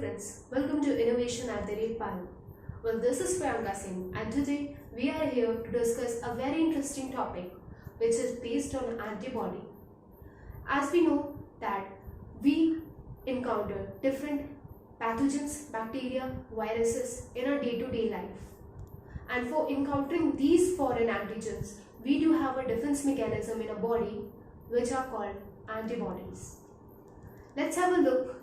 friends, welcome to Innovation at the Rate Panel. Well, this is Priyanka Singh and today we are here to discuss a very interesting topic which is based on antibody. As we know that we encounter different pathogens, bacteria, viruses in our day-to-day life. And for encountering these foreign antigens, we do have a defense mechanism in our body which are called antibodies. Let's have a look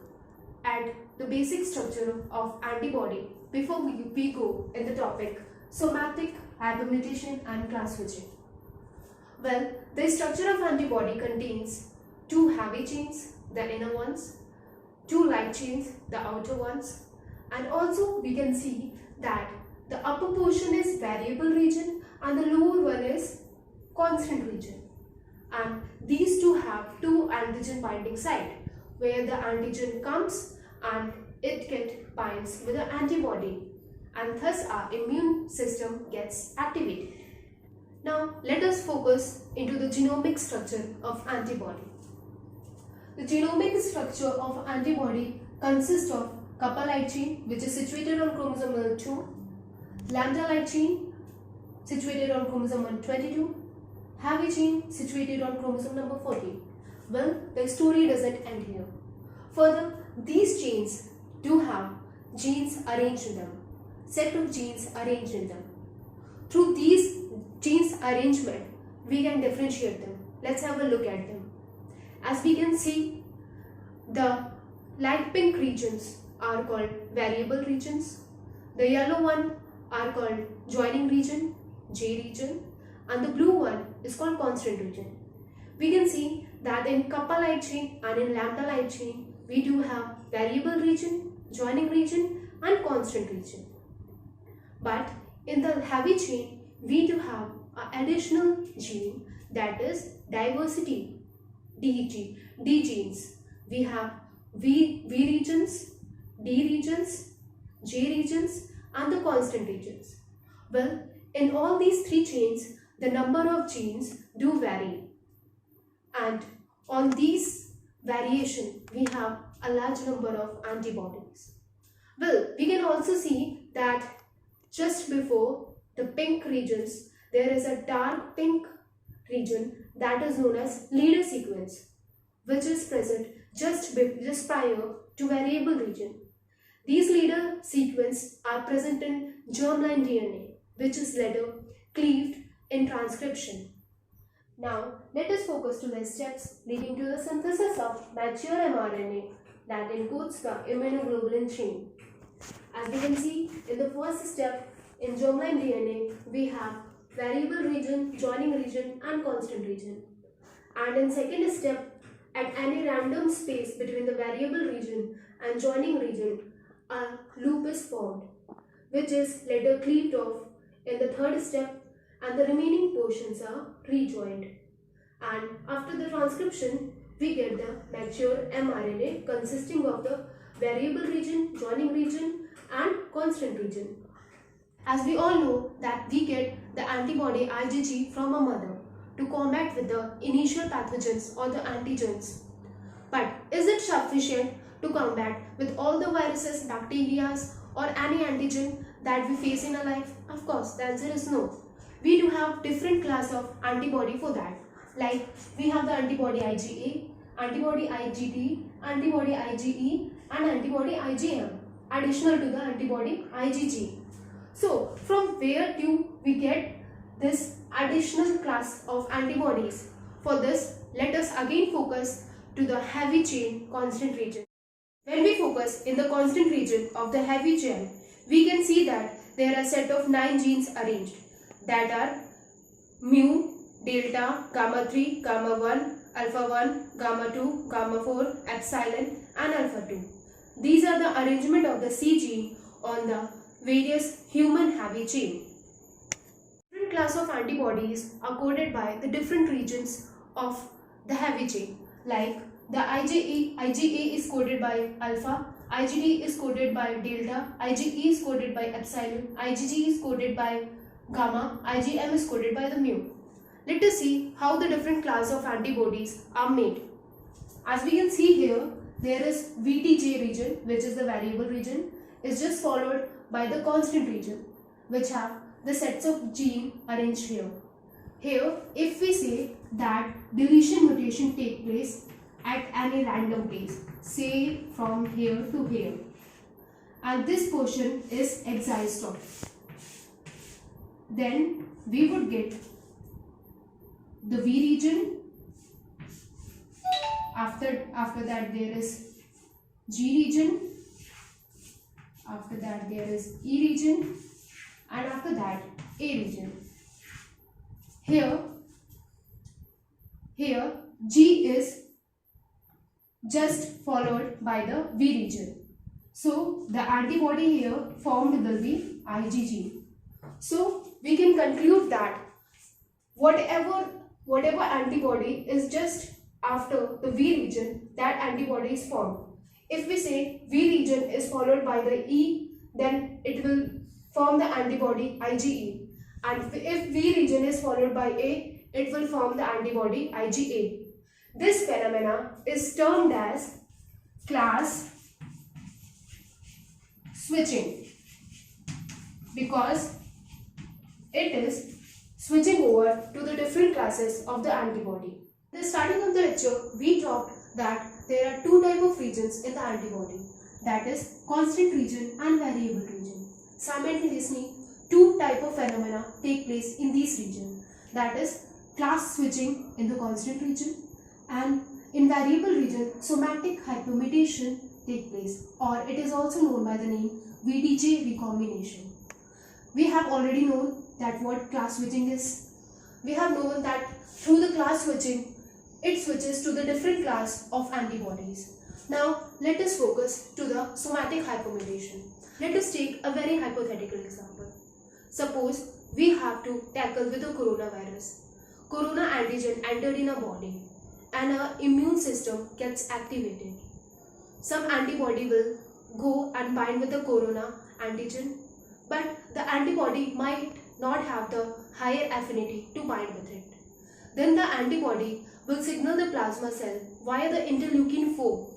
at the basic structure of antibody before we go in the topic somatic, hypermutation and class switching. Well, the structure of antibody contains two heavy chains, the inner ones, two light chains, the outer ones, and also we can see that the upper portion is variable region and the lower one is constant region. And these two have two antigen binding site where the antigen comes and it binds with the antibody and thus our immune system gets activated. Now let us focus into the genomic structure of antibody. The genomic structure of antibody consists of kappa light chain which is situated on chromosome number 2, lambda light chain situated on chromosome 122, heavy chain situated on chromosome number 14. Well, the story doesn't end here. Further, these chains do have genes arranged in them, set of genes arranged in them. Through these genes arrangement, we can differentiate them. Let's have a look at them. As we can see, the light pink regions are called variable regions. The yellow one are called joining region, J region, and the blue one is called constant region. We can see that in kappa light chain and in lambda light chain, we do have variable region, joining region and constant region. But in the heavy chain, we do have an additional gene that is diversity, D genes. We have V regions, D regions, J regions and the constant regions. Well, in all these three chains, the number of genes do vary. And on these variation, we have a large number of antibodies. Well, we can also see that just before the pink regions, there is a dark pink region that is known as leader sequence, which is present just prior to variable region. These leader sequence are present in germline DNA, which is later cleaved in transcription. Now, let us focus to the steps leading to the synthesis of mature mRNA that encodes the immunoglobulin chain. As we can see, in the first step in germline DNA, we have variable region, joining region and constant region. And in second step, at any random space between the variable region and joining region, a loop is formed, which is later cleaved off in the third step and the remaining portions are rejoined. And after the transcription, we get the mature mRNA consisting of the variable region, joining region and constant region. As we all know that we get the antibody IgG from a mother to combat with the initial pathogens or the antigens. But is it sufficient to combat with all the viruses, bacteria or any antigen that we face in our life? Of course, the answer is no. We do have different class of antibody for that. Like we have the antibody IgA, antibody IgT, antibody IgE and antibody IgM additional to the antibody IgG. So from where do we get this additional class of antibodies? For this, let us again focus to the heavy chain constant region. When we focus in the constant region of the heavy chain, we can see that there are a set of 9 genes arranged that are mu, delta, gamma 3, gamma 1, alpha 1, gamma 2, gamma 4, epsilon and alpha 2. These are the arrangement of the C gene on the various human heavy chain. Different class of antibodies are coded by the different regions of the heavy chain. Like the IgA is coded by alpha, IgD is coded by delta, IgE is coded by epsilon, IgG is coded by gamma, IgM is coded by the mu. Let us see how the different class of antibodies are made. As we can see here there is VTJ region, which is the variable region, is just followed by the constant region, which have the sets of gene arranged here. Here, if we say that deletion mutation take place at any random place, say from here to here, and this portion is excised off, then we would get the V region. After that there is G region, after that there is E region, and after that A region. Here G is just followed by the V region. So the antibody here formed will be IgG. So we can conclude that whatever antibody is just after the V region, that antibody is formed. If we say V region is followed by the E, then it will form the antibody IgE. And if V region is followed by A, it will form the antibody IgA. This phenomena is termed as class switching because it is switching over to the different classes of the antibody. At the starting of the lecture, we talked that there are two types of regions in the antibody, that is constant region and variable region. Simultaneously, two types of phenomena take place in these regions, that is class switching in the constant region, and in variable region somatic hypomutation take place, or it is also known by the name VTJ recombination. We have already known that what class switching is. We have known that through the class switching, it switches to the different class of antibodies. Now let us focus to the somatic hypomutation. Let us take a very hypothetical example. Suppose we have to tackle with the coronavirus. Corona antigen entered in our body and our immune system gets activated. Some antibody will go and bind with the corona antigen, but the antibody might not have the higher affinity to bind with it. Then the antibody will signal the plasma cell via the interleukin 4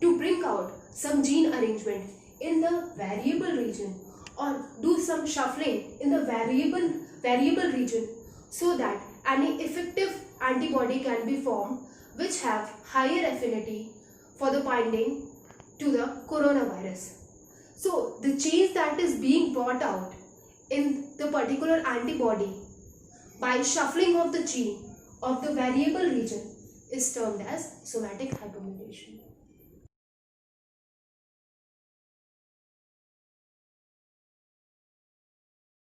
to bring out some gene arrangement in the variable region or do some shuffling in the variable region so that any effective antibody can be formed which have higher affinity for the binding to the coronavirus. So the change that is being brought out in the particular antibody by shuffling of the gene of the variable region is termed as somatic hypomutation.